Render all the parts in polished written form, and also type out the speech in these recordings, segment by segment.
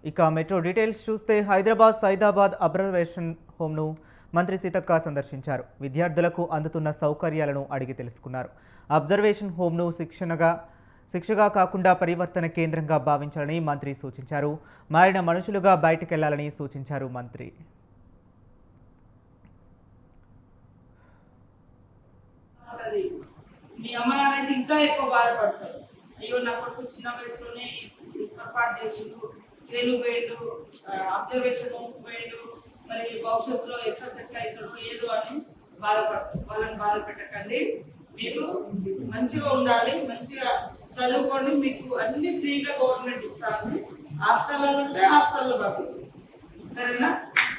ఇక metro details చూస్తే Hyderabad Saidabad observation హోమ్ను మంత్రి సీతక్క సందర్శించారు. విద్యార్థులకు అందుతున్న సౌకర్యాలను అడిగి తెలుసుకున్నారు. అబ్జర్వేషన్ హోమ్ను శిక్షగా కాకుండా పరివర్తన కేంద్రంగా భావించాలని మంత్రి సూచించారు. మారిన మనుషులుగా బయటకెళ్లాలని సూచించారు మంత్రి. మీ అమ్మ నాన్నైతే ఇంకా ఎక్కువ బాధపడతారు. అయ్యో నా కొడుకు చిన్న వయసులోనే పొరపాటు చేసిండు, జైలు పోయిండు, అబ్జర్వేషన్ పోయిండు, మరి భవిష్యత్తులో ఎట్లా సెటిల్ అవుతాడో ఏదో అని బాధపడతారు. వాళ్ళని బాధ పెట్టకండి. మీరు మంచిగా ఉండాలి, మంచిగా చదువుకోండి. మీకు అన్ని ఫ్రీగా గవర్నమెంట్ ఇస్తాను. హాస్టల్లో ఉంటే హాస్టల్లో పంపించేస్తాను. సరేనా?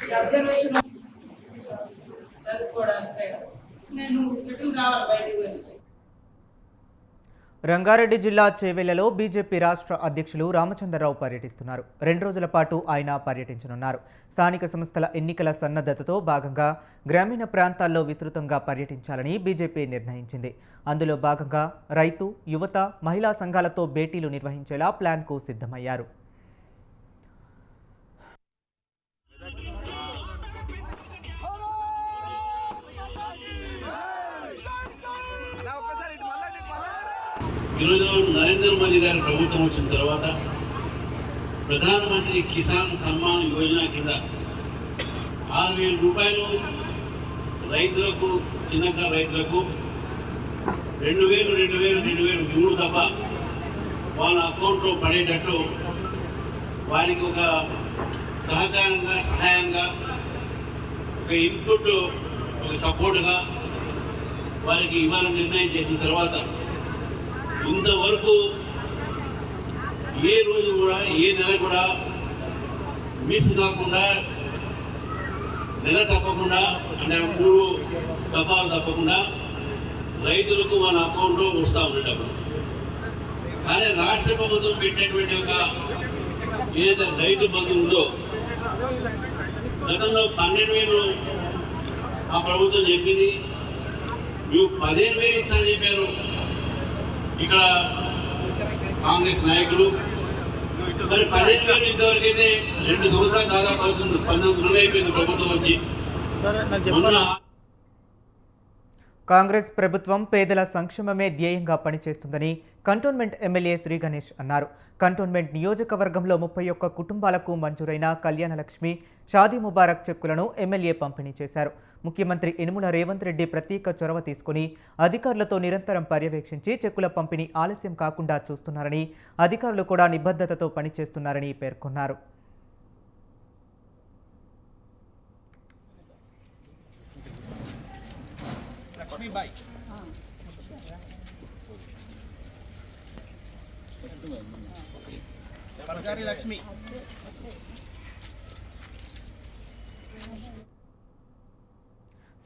ఈ అబ్జర్వేషన్ చదువుకోవడానికి నేను సెటిల్ కావాలి బయటికి వెళ్ళి. రంగారెడ్డి జిల్లా చేవెళ్లలో బీజేపీ రాష్ట్ర అధ్యక్షులు రామచంద్రరావు పర్యటిస్తున్నారు. 2 రోజుల పాటు ఆయన పర్యటించనున్నారు. స్థానిక సంస్థల ఎన్నికల సన్నద్ధతతో భాగంగా గ్రామీణ ప్రాంతాల్లో విస్తృతంగా పర్యటించాలని బీజేపీ నిర్ణయించింది. అందులో భాగంగా రైతు, యువత, మహిళా సంఘాలతో భేటీలు నిర్వహించేలా ప్లాన్కు సిద్ధమయ్యారు. ఈరోజు నరేంద్ర మోదీ గారి ప్రభుత్వం వచ్చిన తర్వాత ప్రధానమంత్రి కిసాన్ సమ్మాన్ యోజన కింద 6,000 రూపాయలు రైతులకు, చిన్నకారు రైతులకు 2,000 3 తప్ప వాళ్ళ అకౌంట్లో పడేటట్టు వారికి ఒక సహకారంగా, సహాయంగా, ఒక ఇన్పుట్, ఒక సపోర్ట్గా వారికి ఇవ్వాలని నిర్ణయం చేసిన తర్వాత ఇంతవరకు ఏ రోజు కూడా, ఏ నెల కూడా మిస్ కాకుండా, నెల తప్పకుండా, అంటే 3 దఫాలు తప్పకుండా రైతులకు మన అకౌంట్లో వస్తూ ఉండేటప్పుడు. కానీ రాష్ట్ర ప్రభుత్వం పెట్టినటువంటి ఒక ఏదైతే రైతు బంధు ఉందో, గతంలో 12,000 ఆ ప్రభుత్వం చెప్పింది. నువ్వు 15,000 ఇస్తానని చెప్పారు ఇక్కడ కాంగ్రెస్ నాయకులు. మరి 15,000 ఇంతవరకైతే 2 సంవత్సరాలు దాదాపు అవుతుంది. 19 అయిపోయింది ప్రభుత్వం వచ్చి. కాంగ్రెస్ ప్రభుత్వం పేదల సంక్షేమమే ధ్యేయంగా పనిచేస్తుందని కంటోన్మెంట్ ఎమ్మెల్యే శ్రీ గణేష్ అన్నారు. కంటోన్మెంట్ నియోజకవర్గంలో 31 కుటుంబాలకు మంజూరైన కళ్యాణలక్ష్మి, షాదీ ముబారక్ చెక్కులను ఎమ్మెల్యే పంపిణీ చేశారు. ముఖ్యమంత్రి యనుమల రేవంత్ రెడ్డి ప్రత్యేక చొరవ తీసుకుని అధికారులతో నిరంతరం పర్యవేక్షించి చెక్కుల పంపిణీ ఆలస్యం కాకుండా చూస్తున్నారని, అధికారులు కూడా నిబద్ధతతో పనిచేస్తున్నారని పేర్కొన్నారు.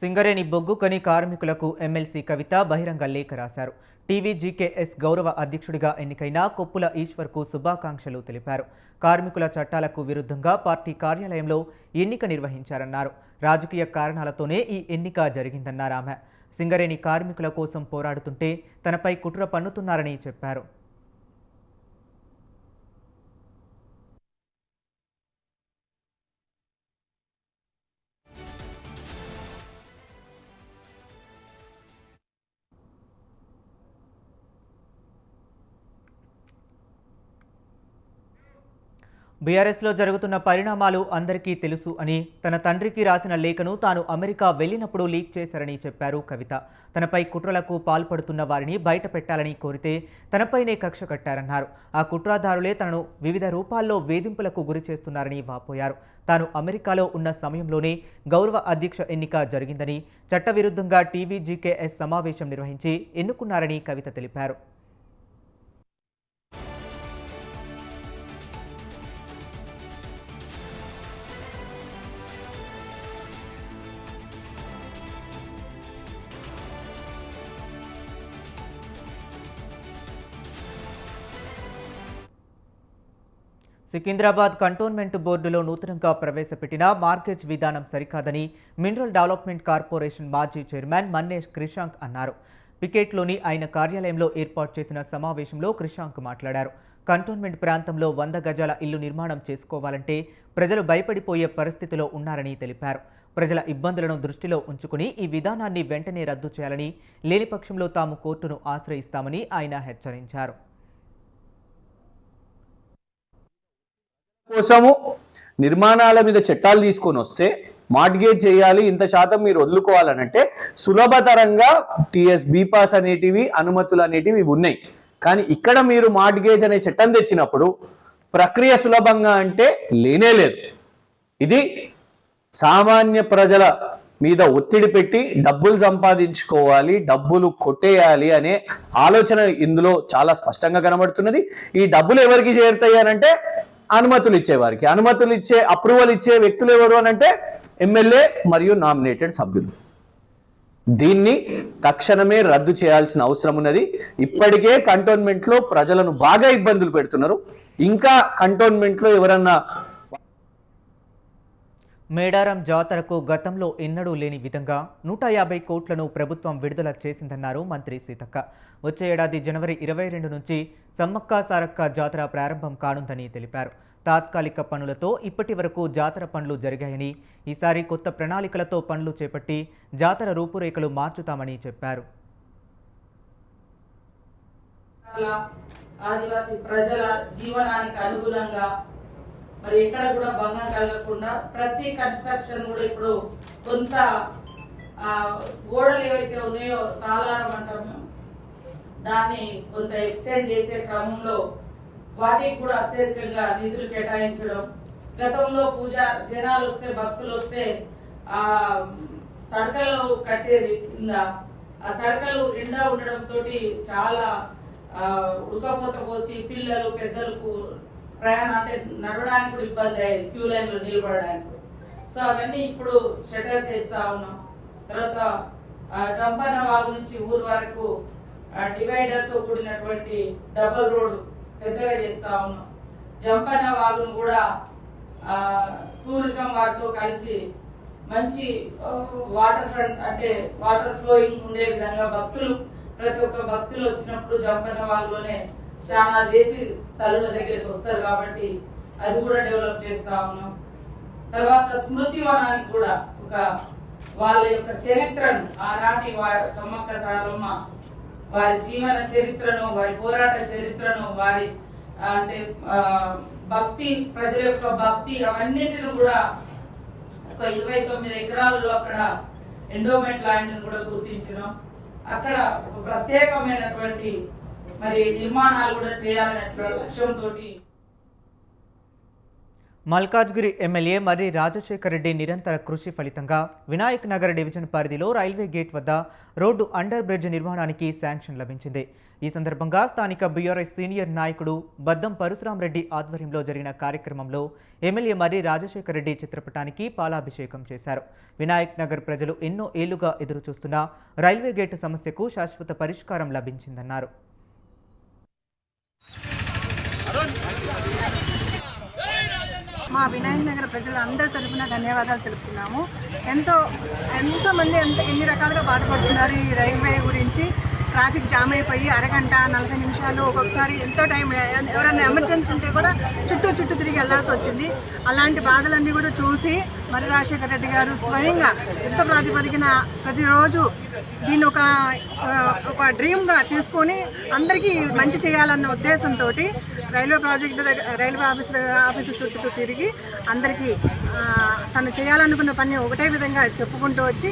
సింగరేణి బొగ్గు గని కార్మికులకు ఎమ్మెల్సీ కవిత బహిరంగ లేఖ రాశారు. టీవీజీకేఎస్ గౌరవ అధ్యక్షుడిగా ఎన్నికైన కొప్పుల ఈశ్వర్కు శుభాకాంక్షలు తెలిపారు. కార్మికుల చట్టాలకు విరుద్ధంగా పార్టీ కార్యాలయంలో ఎన్నిక నిర్వహించారన్నారు. రాజకీయ కారణాలతోనే ఈ ఎన్నిక జరిగిందన్నారు ఆమె. సింగరేణి కార్మికుల కోసం పోరాడుతుంటే తనపై కుట్ర పన్నుతున్నారని చెప్పారు. బీఆర్ఎస్లో జరుగుతున్న పరిణామాలు అందరికీ తెలుసు అని, తన తండ్రికి రాసిన లేఖను తాను అమెరికా వెళ్ళినప్పుడు లీక్ చేశారని చెప్పారు కవిత. తనపై కుట్రలకు పాల్పడుతున్న వారిని బయట పెట్టాలని కోరితే తనపైనే కక్ష కట్టారన్నారు. ఆ కుట్రదారులే తనను వివిధ రూపాల్లో వేధింపులకు గురి చేస్తున్నారని వాపోయారు. తాను అమెరికాలో ఉన్న సమయంలోనే గౌరవ అధ్యక్ష ఎన్నిక జరిగిందని, చట్టవిరుద్ధంగా టీవీజీకేఎస్ సమావేశం నిర్వహించి ఎన్నుకున్నారని కవిత తెలిపారు. సికింద్రాబాద్ కంటోన్మెంట్ బోర్డులో నూతనంగా ప్రవేశపెట్టిన మార్గేజ్ విధానం సరికాదని మినరల్ డెవలప్మెంట్ కార్పొరేషన్ మాజీ చైర్మన్ మన్నేష్ క్రిషాంక్ అన్నారు. పికెట్లోని ఆయన కార్యాలయంలో ఏర్పాటు చేసిన సమావేశంలో క్రిషాంక్ మాట్లాడారు. కంటోన్మెంట్ ప్రాంతంలో 100 గజాల ఇల్లు నిర్మాణం చేసుకోవాలంటే ప్రజలు భయపడిపోయే పరిస్థితిలో ఉన్నారని తెలిపారు. ప్రజల ఇబ్బందులను దృష్టిలో ఉంచుకుని ఈ విధానాన్ని వెంటనే రద్దు చేయాలని, లేని పక్షంలో తాము కోర్టును ఆశ్రయిస్తామని ఆయన హెచ్చరించారు. కోసము నిర్మాణాల మీద చట్టాలు తీసుకొని వస్తే మార్ట్గేజ్ చేయాలి, ఇంత శాతం మీరు వదులుకోవాలనంటే సులభతరంగా టీఎస్ బీపాస్ అనేటివి అనుమతులు అనేటివి ఉన్నాయి. కానీ ఇక్కడ మీరు మార్ట్గేజ్ అనే చట్టం తెచ్చినప్పుడు ప్రక్రియ సులభంగా అంటే లేనే లేదు. ఇది సామాన్య ప్రజల మీద ఒత్తిడి పెట్టి డబ్బులు సంపాదించుకోవాలి, డబ్బులు కొట్టేయాలి అనే ఆలోచన ఇందులో చాలా స్పష్టంగా కనబడుతున్నది. ఈ డబ్బులు ఎవరికి చేరుతాయి అనంటే అనుమతులు ఇచ్చేవారికి. అనుమతులు ఇచ్చే అప్రూవల్ ఇచ్చే వ్యక్తులు ఎవరు అనంటే ఎమ్మెల్యే మరియు నామినేటెడ్ సభ్యులు. దీన్ని తక్షణమే రద్దు చేయాల్సిన అవసరం ఉన్నది. ఇప్పటికే కంటోన్మెంట్లో ప్రజలను బాగా ఇబ్బందులు పెడుతున్నారు. ఇంకా కంటోన్మెంట్లో ఎవరన్నా మేడారం జాతరకు గతంలో ఎన్నడూ లేని విధంగా 150 కోట్లను ప్రభుత్వం విడుదల చేసిందన్నారు మంత్రి సీతక్క. వచ్చే ఏడాది జనవరి 22 నుంచి సమ్మక్క సారక్క జాతర ప్రారంభం కానుందని తెలిపారు. తాత్కాలిక పనులతో ఇప్పటి వరకు జాతర పనులు జరిగాయని, ఈసారి కొత్త ప్రణాళికలతో పనులు చేపట్టి జాతర రూపురేఖలు మార్చుతామని చెప్పారు. ఆదివాసీ ప్రజల జీవనానికి అనుగుణంగా మరి ఎక్కడ కూడా భంగం కలగకుండా ప్రతి కన్స్ట్రక్షన్ కూడా ఇప్పుడు కొంత గోడలు ఏవైతే ఉన్నాయో సాలారం అంటాము, దాన్ని కొంత ఎక్స్టెండ్ చేసే క్రమంలో వాటికి కూడా అత్యధికంగా నిధులు కేటాయించడం. గతంలో జనాలు వస్తే, భక్తులు వస్తే ఆ తడకలు కట్టేది కింద, ఆ తడకలు ఎండా ఉండడంతో చాలా ఉడకపోత పోసి పిల్లలు పెద్దలకు ప్రయాణం అంటే నడవడానికి కూడా ఇబ్బంది అయ్యేది, క్యూ లైన్ లో నిలబడడానికి. సో అవన్నీ ఇప్పుడు షటర్స్ వేస్తా ఉన్నాం. తర్వాత చంపన్న వాగు నుంచి ఊరు వరకు డివైడర్ తో కూడినటువంటి డబుల్ రోడ్ పెద్దగా చేస్తా ఉన్నాం. జంపన్న వాగును కూడా టూరిజం వారితో కలిసి మంచి వాటర్ ఫ్రంట్ అంటే వాటర్ ఫ్లోయింగ్ ఉండే విధంగా ప్రతి ఒక్క భక్తులు వచ్చినప్పుడు జంపన్న వాగులోనే స్నానాలు చేసి తల్లుల దగ్గరికి వస్తారు కాబట్టి అది కూడా డెవలప్ చేస్తా ఉన్నాం. తర్వాత స్మృతి వనానికి కూడా ఒక వాళ్ళ యొక్క చరిత్రను, ఆనాటి సమ్మక్క సారలమ్మ వారి జీవన చరిత్రను, వారి పోరాట చరిత్రను, వారి అంటే భక్తి, ప్రజల యొక్క భక్తి అవన్నిటిని కూడా ఒక 29 ఎకరాలలో అక్కడ ఎండోమెంట్ ల్యాండ్ కూడా గుర్తించినాం. అక్కడ ఒక ప్రత్యేకమైనటువంటి మరి నిర్మాణాలు కూడా చేయాలనేటువంటి లక్ష్యంతో మల్కాజ్గిరి ఎమ్మెల్యే మర్రి రాజశేఖర్ రెడ్డి నిరంతర కృషి ఫలితంగా వినాయక్ నగర్ డివిజన్ పరిధిలో రైల్వే గేట్ వద్ద రోడ్డు అండర్ బ్రిడ్జ్ నిర్మాణానికి శాంక్షన్ లభించింది. ఈ సందర్భంగా స్థానిక బీఆర్ఎస్ సీనియర్ నాయకుడు బద్దం పరశురాం రెడ్డి ఆధ్వర్యంలో జరిగిన కార్యక్రమంలో ఎమ్మెల్యే మర్రి రాజశేఖర్ రెడ్డి చిత్రపటానికి పాలాభిషేకం చేశారు. వినాయక్ నగర్ ప్రజలు ఎన్నో ఏళ్లుగా ఎదురుచూస్తున్న రైల్వే గేట్ సమస్యకు శాశ్వత పరిష్కారం లభించిందన్నారు. మా వినాయక్ నగర్ ప్రజలందరి తరఫున ధన్యవాదాలు తెలుపుతున్నాము. ఎంతోమంది ఎన్ని రకాలుగా బాధపడుతున్నారు ఈ రైల్వే గురించి. ట్రాఫిక్ జామ్ అయిపోయి అరగంట 40 నిమిషాలు ఒక్కొక్కసారి ఎంతో టైం, ఎవరైనా ఎమర్జెన్సీ ఉంటే కూడా చుట్టూ తిరిగి వెళ్లాల్సి వచ్చింది. అలాంటి బాధలన్నీ కూడా చూసి మర్రి రాజశేఖర రెడ్డి గారు స్వయంగా యుద్ధ ప్రాతిపదికన ప్రతిరోజు దీన్ని ఒక డ్రీమ్గా తీసుకొని అందరికీ మంచి చేయాలన్న ఉద్దేశంతో రైల్వే ప్రాజెక్టు దగ్గర రైల్వే ఆఫీసు చుట్టూ తిరిగి అందరికీ తను చేయాలనుకున్న పని ఒకటే విధంగా చెప్పుకుంటూ వచ్చి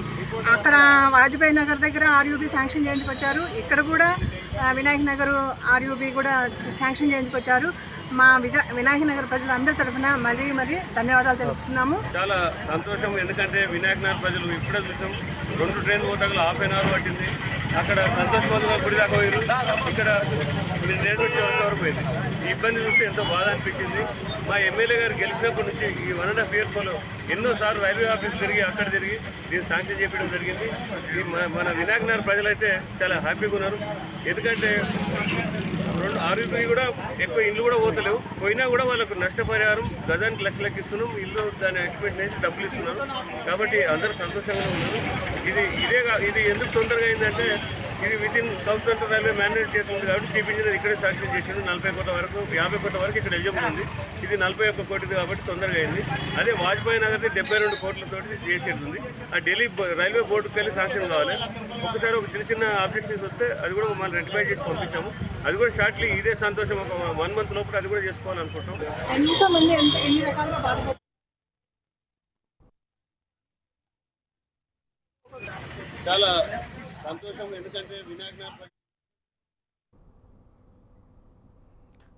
అక్కడ వాజ్పేయి నగర్ దగ్గర ఆర్యూబీ శాంక్షన్ చేయించుకొచ్చారు. ఇక్కడ కూడా వినాయక్ నగర్ ఆర్యూబీ కూడా శాంక్షన్ చేయించుకొచ్చారు. మా వినాయక నగర్ ప్రజలందరి తరఫున మరీ ధన్యవాదాలు తెలుపుతున్నాము. చాలా సంతోషం. ఎందుకంటే వినాయక నగర్ ప్రజలు ఇప్పుడే చూసాం, 2 ట్రైన్లు పోతాగల ½ అవర్ పట్టింది. అక్కడ సంతోష్ బాబు గుడి దాకా పోయారు, ఇక్కడ నేను వచ్చే వరకు పోయింది. ఈ ఇబ్బంది చూస్తే ఎంతో బాధ అనిపించింది. మా ఎమ్మెల్యే గారు గెలిచినప్పటి నుంచి ఈ 1.5 yearsలో ఎన్నోసార్లు రైల్వే ఆఫీస్ తిరిగి అక్కడ తిరిగి దీన్ని శాంక్షన్ చేయడం జరిగింది. మన వినాయక నగర్ ప్రజలైతే చాలా హ్యాపీగా ఉన్నారు. ఎందుకంటే ఆరోగ్య కూడా ఎక్కువ ఇల్లు కూడా పోతలేవు, పోయినా కూడా వాళ్ళకు నష్టపరిహారం గజానికి లక్షలకు ఇస్తున్నాం. ఇల్లు దాని ఎక్విప్మెంట్ నుంచి డబ్బులు ఇస్తున్నారు. కాబట్టి అందరూ సంతోషంగా ఉన్నారు. ఇది ఎందుకు తొందరగా అయిందంటే ఇది within south central railway mandate చేస్తుంది కాబట్టి చీఫ్ ఇంజనీర్ ఇక్కడే శాంక్షన్ చేసిండు. 40 కోట్ల వరకు 50 కోట్ల వరకు ఇక్కడ ఎలిజిబుల్ ఉంది. ఇది 41 కోటిది కాబట్టి తొందరగా అయింది. అదే వాజ్పేయి నగర్ది 72 కోట్లతో చేసేది. ఆ ఢిల్లీ రైల్వే బోర్డుకి వెళ్ళి శాంక్షన్ కావాలి. ఒకసారి ఒక చిన్న ఆబ్జెక్షన్స్ వస్తే అది కూడా మళ్ళీ రెక్టిఫై చేసి పంపించాము. అది కూడా షార్ట్లీ ఇదే సంతోషం ఒక 1 మంత్ లోపల అది కూడా చేసుకోవాలనుకుంటున్నాం. ఎంతమంది ఎన్ని రకాలుగా బాధపడుతున్నారు. చాలా సంతోషం, ఎందుకంటే వినాయక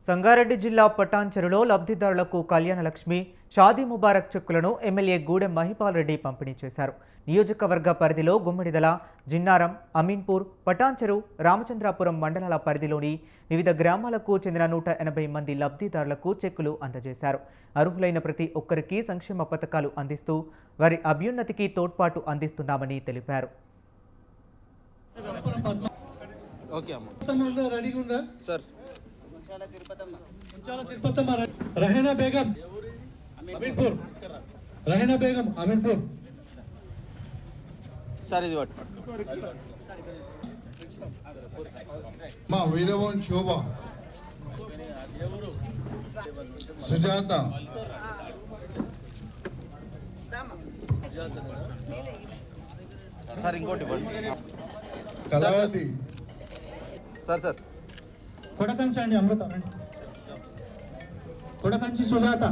సంగారెడ్డి జిల్లా పటాన్చెరులో లబ్ధిదారులకు కళ్యాణలక్ష్మి, షాదీ ముబారక్ చెక్కులను ఎమ్మెల్యే గూడెం మహిపాల్ రెడ్డి పంపిణీ చేశారు. నియోజకవర్గ పరిధిలో గుమ్మడిదల, జిన్నారం, అమీన్పూర్, పటాన్చెరు, రామచంద్రాపురం మండలాల పరిధిలోని వివిధ గ్రామాలకు చెందిన 180 మంది లబ్ధిదారులకు చెక్కులు అందజేశారు. అర్హులైన ప్రతి ఒక్కరికి సంక్షేమ పథకాలు అందిస్తూ వారి అభ్యున్నతికి తోడ్పాటు అందిస్తున్నామని తెలిపారు. रहना बेगम अमीनपुर सर ఇది మా వీరవన్ శోభ సుజాత సార్ ఇంకోటి కళావతి సార్ కొడకంచి అండి అమృత కొడకంచి సుజాత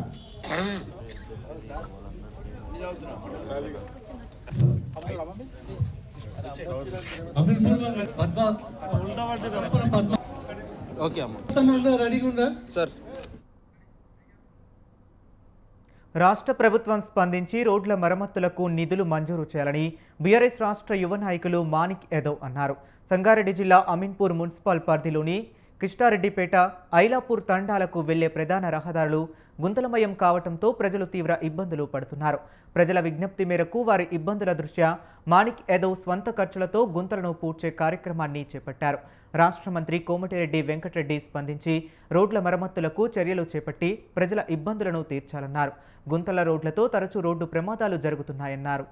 ఓకే అమ్మ రెడీగా ఉందా సార్. రాష్ట్ర ప్రభుత్వం స్పందించి రోడ్ల మరమ్మతులకు నిధులు మంజూరు చేయాలని బీఆర్ఎస్ రాష్ట్ర యువ నాయకులు మాణిక్ యాదవ్ అన్నారు. సంగారెడ్డి జిల్లా అమీన్పూర్ మున్సిపల్ పరిధిలోని కృష్ణారెడ్డిపేట, ఐలాపూర్ తండాలకు వెళ్లే ప్రధాన రహదారులు గుంతలమయం కావడంతో ప్రజలు తీవ్ర ఇబ్బందులు పడుతున్నారు. ప్రజల విజ్ఞప్తి మేరకు వారి ఇబ్బందుల దృష్ట్యా మాణిక్ యాదవ్ స్వంత ఖర్చులతో గుంతలను పూడ్చే కార్యక్రమాన్ని చేపట్టారు. రాష్ట్ర మంత్రి కోమటిరెడ్డి వెంకటరెడ్డి స్పందించి రోడ్ల మరమ్మతులకు చర్యలు చేపట్టి ప్రజల ఇబ్బందులను తీర్చాలన్నారు. గుంతల రోడ్లతో తరచూ రోడ్డు ప్రమాదాలు జరుగుతున్నాయన్నారు.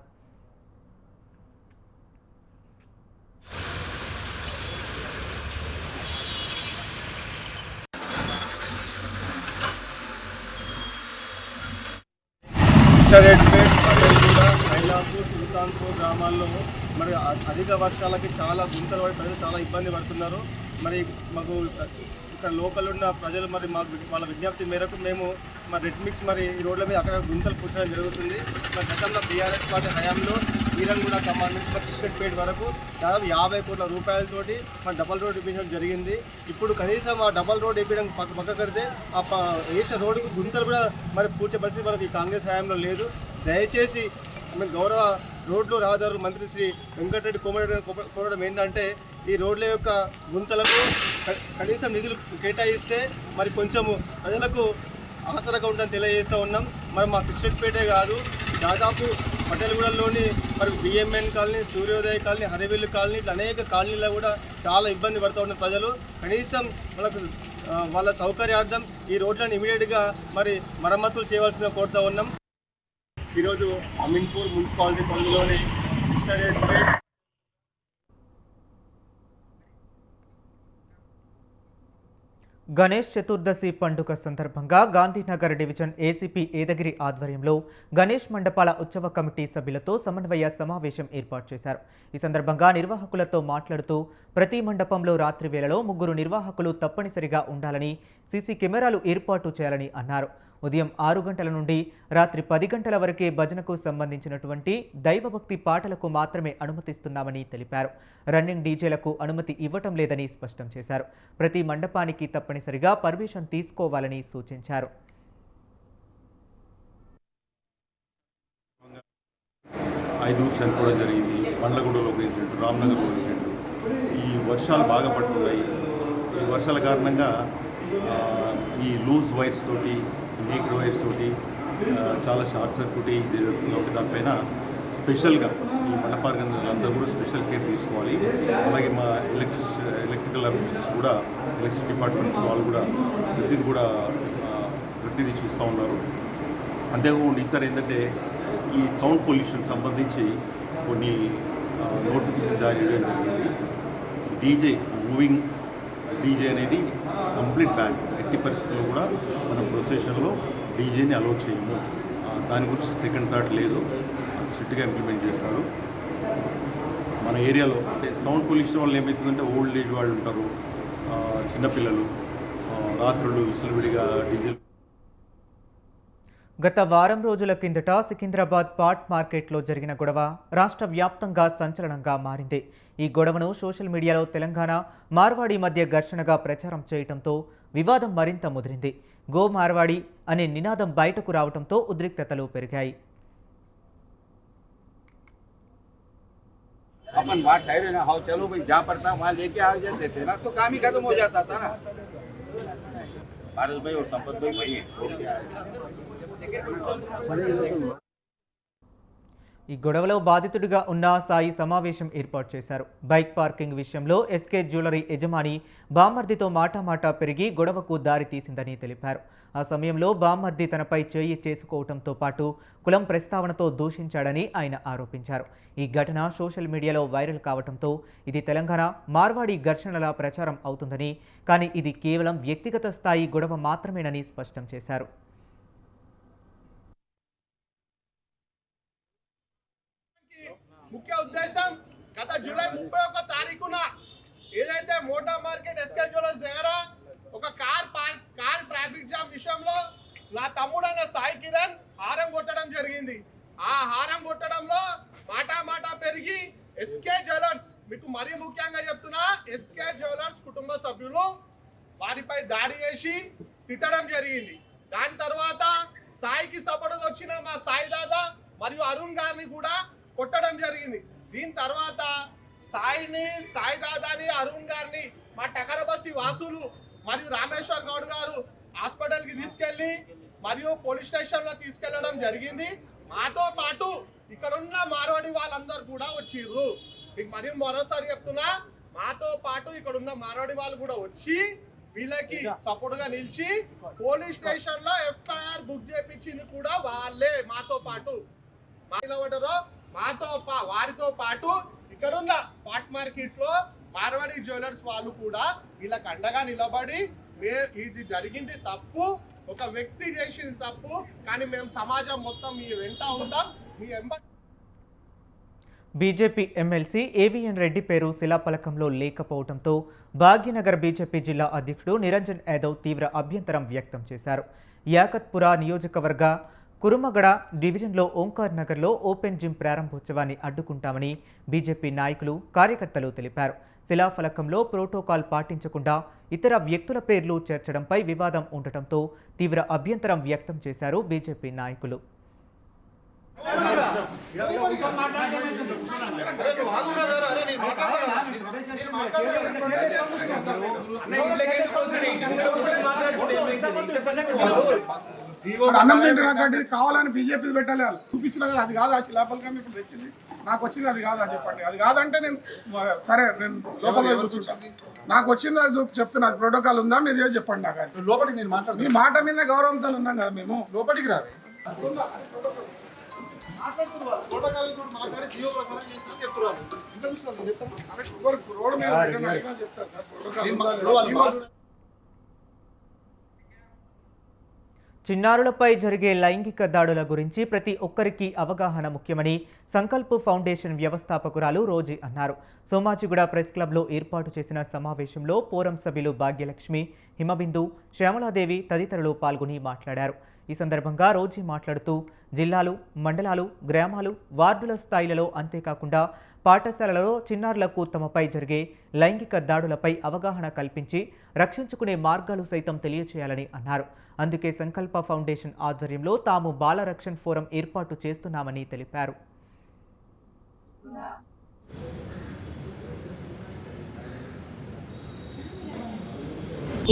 కృష్ణారెడ్డిపేట, పటేల్గూడ, ఐలాపూర్, సుల్తాన్పూర్ గ్రామాల్లో మరి అధిక వర్షాలకి చాలా గుంతలు పడి ప్రజలు చాలా ఇబ్బంది పడుతున్నారు. మరి మాకు ఇక్కడ లోకల్ ఉన్న ప్రజలు మరి మాకు వాళ్ళ విజ్ఞప్తి మేరకు మేము మరి రెడ్ మిక్స్ మరి ఈ రోడ్ల మీద అక్కడ గుంతలు పూడ్చడం జరుగుతుంది. మరి గతంలో బీఆర్ఎస్ పార్టీ హయాంలో వీరంగూడ కమాండ్ నుంచి మరి కృష్ణపేట వరకు దాదాపు 50 కోట్ల రూపాయలతోటి మరి డబల్ రోడ్ వేయించడం జరిగింది. ఇప్పుడు కనీసం ఆ డబల్ రోడ్ వేయడం పక్క కడితే ఆ వేసిన రోడ్డుకు గుంతలు కూడా మరి పూర్తి పరిస్థితి మనకి కాంగ్రెస్ హయాంలో లేదు. దయచేసి గౌరవ రోడ్లు రహదారులు మంత్రి శ్రీ వెంకటరెడ్డి కోమటిరెడ్డి కోరడం ఏంటంటే ఈ రోడ్ల యొక్క గుంతలకు కనీసం నిధులు కేటాయిస్తే మరి కొంచెము ప్రజలకు ఆసరాగా ఉంటుందని తెలియజేస్తూ ఉన్నాం. మరి మా కృష్ణపేటే కాదు, దాదాపు పటేల్గూడలోని మరి బిఎంఎన్ కాలనీ, సూర్యోదయ కాలనీ, హరివిల్లు కాలనీ ఇట్లా అనేక కాలనీలో కూడా చాలా ఇబ్బంది పడుతూ ఉన్న ప్రజలు. కనీసం మనకు వాళ్ళ సౌకర్యార్థం ఈ రోడ్లను ఇమీడియట్గా మరి మరమ్మతులు చేయవలసిందిగా కోరుతూ ఉన్నాం. ఈరోజు అమీన్పూర్ మున్సిపాలిటీ పరిధిలోని కృష్ణారెడ్డిపేట గణేష్ చతుర్దశి పండుగ సందర్భంగా గాంధీనగర్ డివిజన్ ఏసీపీ ఏదగిరి ఆధ్వర్యంలో గణేష్ మండపాల ఉత్సవ కమిటీ సభ్యులతో సమన్వయ సమావేశం ఏర్పాటు చేశారు. ఈ సందర్భంగా నిర్వాహకులతో మాట్లాడుతూ ప్రతి మండపంలో రాత్రి వేళలో 3 నిర్వాహకులు తప్పనిసరిగా ఉండాలని, సీసీ కెమెరాలు ఏర్పాటు చేయాలని అన్నారు. ఉదయం 6 గంటల నుండి రాత్రి 10 గంటల వరకే భజనకు సంబంధించినటువంటి దైవభక్తి పాటలకు మాత్రమే అనుమతిస్తున్నామని తెలిపారు. రన్నింగ్ డీజేలకు అనుమతి ఇవ్వటం లేదని స్పష్టం చేశారు. ప్రతి మండపానికి తప్పనిసరిగా పర్మిషన్ తీసుకోవాలని సూచించారు. ఐదుగురు చనిపోవడం జరిగింది. బండ్లగూడలో ఒక ఇన్సిడెంట్, రామ్నగర్లో ఒక ఇన్సిడెంట్. ఈ వర్షాలు బాగా పడుతున్నాయి. ఈ వర్షాల కారణంగా ఈ లూజ్ వైర్స్ తోటి, నేక్డ్ వైర్స్ తోటి చాలా షార్ట్ సర్క్యూట్ ఇది జరుగుతుంది. ఒక దానిపైన స్పెషల్గా ఈ మండపార్గందరూ కూడా స్పెషల్ కేర్ తీసుకోవాలి. అలాగే మా ఎలక్ట్రికల్ అఫీషియల్స్ కూడా, ఎలక్ట్రిసిటీ డిపార్ట్మెంట్ వాళ్ళు కూడా ప్రతిదీ చూస్తూ ఉన్నారు. అంతేకాకుండా ఈసారి ఏంటంటే ఈ సౌండ్ పొల్యూషన్ సంబంధించి కొన్ని నోటిఫికేషన్ జారీ చేయడం జరిగింది. డీజే మూవింగ్ డీజే అనేది కంప్లీట్ బ్యాన్. ఎట్టి పరిస్థితుల్లో కూడా మనం ప్రొసెషన్లో డీజేని అలౌ చేయము. దాని గురించి సెకండ్ థాట్ లేదు, అది స్ట్రిక్ట్గా ఇంప్లిమెంట్ చేస్తారు. మన ఏరియాలో అంటే సౌండ్ పొల్యూషన్ వల్ల ఏమవుతుందంటే ఓల్డ్ ఏజ్ వాళ్ళు ఉంటారు, చిన్నపిల్లలు రాత్రులు విసలవిడిగా డీజిల్. గత వారం రోజుల కిందట సికింద్రాబాద్ పాట్ మార్కెట్లో జరిగిన గొడవ రాష్ట్ర వ్యాప్తంగా సంచలనంగా మారింది. ఈ గొడవను సోషల్ మీడియాలో తెలంగాణ మార్వాడి మధ్య ఘర్షణగా ప్రచారం చేయడంతో వివాదం మరింత ముదిరింది. గో మార్వాడి అనే నినాదం బయటకు రావడంతో ఉద్రిక్తతలు పెరిగాయి. अपन बात ठहरे ना, हाँ चलो भाई जहाँ पड़ता वहाँ लेके आ जाते थे ना, तो काम ही खत्म हो जाता था ना। पारस भाई और संपत भाई वही है, छोड़ के आए। ఈ గొడవలో బాధితుడిగా ఉన్న సాయి సమావేశం ఏర్పాటు చేశారు. బైక్ పార్కింగ్ విషయంలో ఎస్కే జ్యువెలరీ యజమాని బామ్మర్దితో మాటామాటా పెరిగి గొడవకు దారి తీసిందని తెలిపారు. ఆ సమయంలో బామ్మర్ది తనపై చేయి చేసుకోవడంతో పాటు కులం ప్రస్తావనతో దూషించాడని ఆయన ఆరోపించారు. ఈ ఘటన సోషల్ మీడియాలో వైరల్ కావడంతో ఇది తెలంగాణ మార్వాడి ఘర్షణల ప్రచారం అవుతుందని, కానీ ఇది కేవలం వ్యక్తిగత స్థాయి గొడవ మాత్రమేనని స్పష్టం చేశారు. ముఖ్య ఉద్దేశం గత జూలై 31వ తారీఖున ఏదైతే మోటా మార్కెట్ ఎస్కే జ్యువెలర్స్ దగ్గర ఒక కార్ ట్రాఫిక్ జామ్ విషయంలో నా తమ్ముడైన సాయి కిరణ్ హారం కొట్టడం జరిగింది. ఆ హారం కొట్టడంలో మాటా పెరిగి ఎస్కే జ్యువెలర్స్, మీకు మరీ ముఖ్యంగా చెప్తున్నా, ఎస్కే జ్యువెలర్స్ కుటుంబ సభ్యులు వారిపై దాడి చేసి తిట్టడం జరిగింది. దాని తర్వాత సాయికి సపోర్ట్ వచ్చిన మా సాయి దాదా మరియు అరుణ్ గారిని కూడా కొట్టడం జరిగింది. దీని తర్వాత సాయి దాదాని, అరుణ్ గారిని మా టకరబస్సి వాసులు మరియు రామేశ్వర్ గౌడ్ గారు హాస్పిటల్కి తీసుకెళ్లి మరియు పోలీస్ స్టేషన్లో తీసుకెళ్లడం జరిగింది. మాతో పాటు ఇక్కడ ఉన్న మార్వాడి వాళ్ళందరూ కూడా వచ్చిర్రు. మీకు మరియు మరోసారి చెప్తున్నా, మాతో పాటు ఇక్కడ ఉన్న మార్వాడి వాళ్ళు కూడా వచ్చి వీళ్ళకి సపోర్ట్ గా నిలిచి పోలీస్ స్టేషన్ లో ఎఫ్ఐఆర్ బుక్ చేయించింది కూడా వాళ్ళే. మాతో పాటు వారితో పాటు ఇక్కడున్న పాట్ మార్కెట్ లో మార్వాడి జ్యువెలర్స్ వాళ్ళు కూడా వీళ్ళకి అండగా నిలబడి, ఇది జరిగింది తప్పు, ఒక వ్యక్తి చేసింది తప్పు, కానీ మేము సమాజం మొత్తం మీ వెంట ఉంటాం, మీ బీజేపీ ఎమ్మెల్సీ ఏవిఎన్ రెడ్డి పేరు శిలాఫలకంలో లేకపోవడంతో భాగ్యనగర్ బీజేపీ జిల్లా అధ్యక్షుడు నిరంజన్ యాదవ్ తీవ్ర అభ్యంతరం వ్యక్తం చేశారు. యాకత్పుర నియోజకవర్గ కురుమగడ డివిజన్లో ఓంకార్ నగర్లో ఓపెన్ జిమ్ ప్రారంభోత్సవాన్ని అడ్డుకుంటామని బీజేపీ నాయకులు, కార్యకర్తలు తెలిపారు. శిలాఫలకంలో ప్రోటోకాల్ పాటించకుండా ఇతర వ్యక్తుల పేర్లు చేర్చడంపై వివాదం ఉండటంతో తీవ్ర అభ్యంతరం వ్యక్తం చేశారు బీజేపీ నాయకులు. అన్నం తింటున్నటువంటి కావాలని బీజేపీ పెట్టాలి, చూపించిన కదా, అది కాదు ఆ శిలాఫలకం ఇప్పుడు తెచ్చింది, నాకు వచ్చింది అది కాదు అని చెప్పండి. అది కాదంటే నేను సరే, నేను లోపల కూర్చుంటాను, నాకు వచ్చింది అది చెప్తున్నా. అది ప్రోటోకాల్ ఉందా మీరు చెప్పండి. నాకు అది లోపలికి నేను మాట్లాడుతున్నాను, మీ మాట మీద గౌరవంతో ఉన్నాం కదా మేము, లోపలికి రాదు. రోడ్డు మీద చెప్తారు సార్ ప్రోటోకాల్. చిన్నారులపై జరిగే లైంగిక దాడుల గురించి ప్రతి ఒక్కరికి అవగాహన ముఖ్యమని సంకల్ప్ ఫౌండేషన్ వ్యవస్థాపకురాలు రోజీ అన్నారు. సోమాజిగూడ ప్రెస్ క్లబ్లో ఏర్పాటు చేసిన సమావేశంలో ఫోరం సభ్యులు భాగ్యలక్ష్మి, హిమబిందు, శ్యామలాదేవి తదితరులు పాల్గొని మాట్లాడారు. ఈ సందర్భంగా రోజీ మాట్లాడుతూ జిల్లాలు, మండలాలు, గ్రామాలు, వార్డుల స్థాయిలలో అంతేకాకుండా పాఠశాలలలో చిన్నారులకు తమపై జరిగే లైంగిక దాడులపై అవగాహన కల్పించి రక్షించుకునే మార్గాలు సైతం తెలియచేయాలని అన్నారు. అందుకే సంకల్ప ఫౌండేషన్ ఆధ్వర్యంలో తాము బాల రక్షణ్ ఫోరం ఏర్పాటు చేస్తున్నామని తెలిపారు.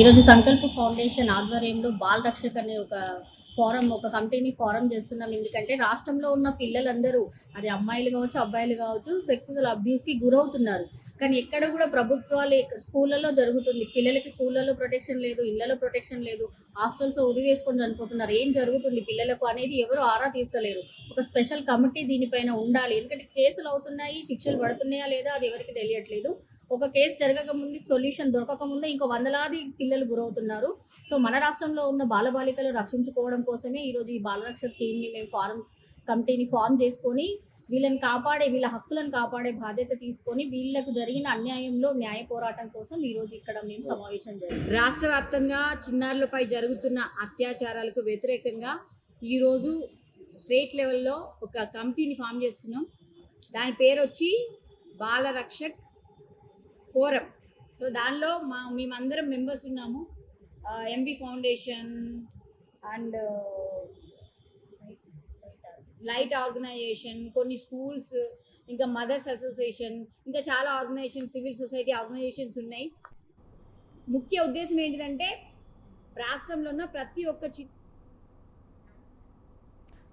ఈరోజు సంకల్ప ఫౌండేషన్ ఆధ్వర్యంలో బాల రక్షక్ అనే ఒక కమిటీని ఫారం చేస్తున్నాం. ఎందుకంటే రాష్ట్రంలో ఉన్న పిల్లలందరూ, అది అమ్మాయిలు కావచ్చు, అబ్బాయిలు కావచ్చు, సెక్సువల్ అబ్యూస్కి గురవుతున్నారు. కానీ ఎక్కడ కూడా ప్రభుత్వాలు స్కూళ్ళల్లో జరుగుతుంది, పిల్లలకి స్కూళ్ళల్లో ప్రొటెక్షన్ లేదు, ఇళ్లలో ప్రొటెక్షన్ లేదు, హాస్టల్స్ ఉరి వేసుకొని చనిపోతున్నారు. ఏం జరుగుతుంది పిల్లలకు అనేది ఎవరు ఆరా తీస్తలేరు. ఒక స్పెషల్ కమిటీ దీనిపైన ఉండాలి. ఎందుకంటే కేసులు అవుతున్నాయి, శిక్షలు పడుతున్నాయా లేదా అది ఎవరికి తెలియట్లేదు. ఒక కేసు జరగక ముందు సొల్యూషన్ దొరకక ముందే ఇంకో వందలాది పిల్లలు గురవుతున్నారు. సో మన రాష్ట్రంలో ఉన్న బాలబాలికలు రక్షించుకోవడం కోసమే ఈరోజు ఈ బాలరక్షక్ టీంని మేము కమిటీని ఫామ్ చేసుకొని వీళ్ళ హక్కులను కాపాడే బాధ్యత తీసుకొని వీళ్ళకు జరిగిన అన్యాయంలో న్యాయ పోరాటం కోసం ఈరోజు ఇక్కడ మేము సమావేశం జరిగింది. రాష్ట్ర వ్యాప్తంగా చిన్నారులపై జరుగుతున్న అత్యాచారాలకు వ్యతిరేకంగా ఈరోజు స్టేట్ లెవెల్లో ఒక కమిటీని ఫామ్ చేస్తున్నాం. దాని పేరు వచ్చి బాలరక్షక్ ఫోరం. సో దానిలో మేమందరం మెంబర్స్ ఉన్నాము. MV foundation and light organization, కొన్ని స్కూల్స్, ఇంకా మదర్స్ అసోసియేషన్, ఇంకా చాలా ఆర్గనైజేషన్, సివిల్ సొసైటీ ఆర్గనైజేషన్స్ ఉన్నాయి. ముఖ్య ఉద్దేశం ఏంటిదంటే రాష్ట్రంలో ఉన్న ప్రతి ఒక్క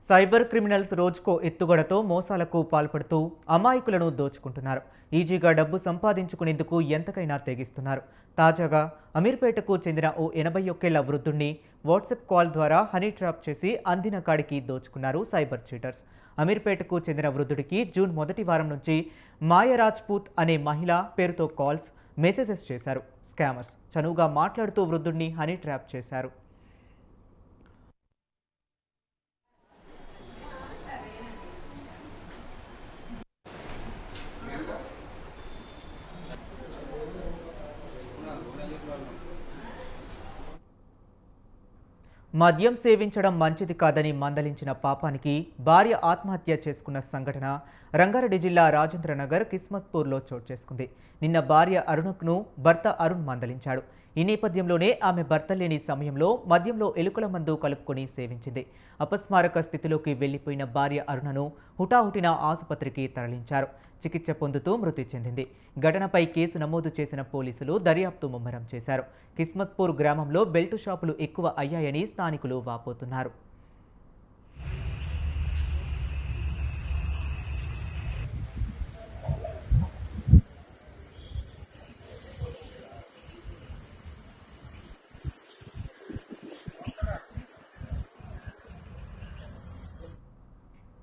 సైబర్ క్రిమినల్స్ రోజుకో ఎత్తుగడతో మోసాలకు పాల్పడుతూ అమాయకులను దోచుకుంటున్నారు. ఈజీగా డబ్బు సంపాదించుకునేందుకు ఎంతకైనా తెగిస్తున్నారు. తాజాగా అమీర్పేటకు చెందిన ఓ 81 ఏళ్ల వృద్ధుడిని వాట్సాప్ కాల్ ద్వారా హనీ ట్రాప్ చేసి అందిన కాడికి దోచుకున్నారు సైబర్ చీటర్స్. అమీర్పేటకు చెందిన వృద్ధుడికి జూన్ మొదటి వారం నుంచి మాయరాజ్పూత్ అనే మహిళ పేరుతో కాల్స్, మెసేజెస్ చేశారు స్కామర్స్. చనువుగా మాట్లాడుతూ వృద్ధుడిని హనీ ట్రాప్ చేశారు. మద్యం సేవించడం మంచిది కాదని మందలించిన పాపానికి భార్య ఆత్మహత్య చేసుకున్న సంఘటన రంగారెడ్డి జిల్లా రాజేంద్రనగర్ కిస్మత్పూర్లో చోటు చేసుకుంది. నిన్న భార్య అరుణ్ను భర్త అరుణ్ మందలించాడు. ఈ నేపథ్యంలోనే ఆమె భర్త లేని సమయంలో మద్యంలో ఎలుకల మందు కలుపుకొని సేవించింది. అపస్మారక స్థితిలోకి వెళ్లిపోయిన భార్య అరుణను హుటాహుటిన ఆసుపత్రికి తరలించారు. చికిత్స పొందుతూ మృతి చెందింది. ఘటనపై కేసు నమోదు చేసిన పోలీసులు దర్యాప్తు ముమ్మరం చేశారు. కిస్మత్పూర్ గ్రామంలో బెల్టు షాపులు ఎక్కువ అయ్యాయని స్థానికులు వాపోతున్నారు.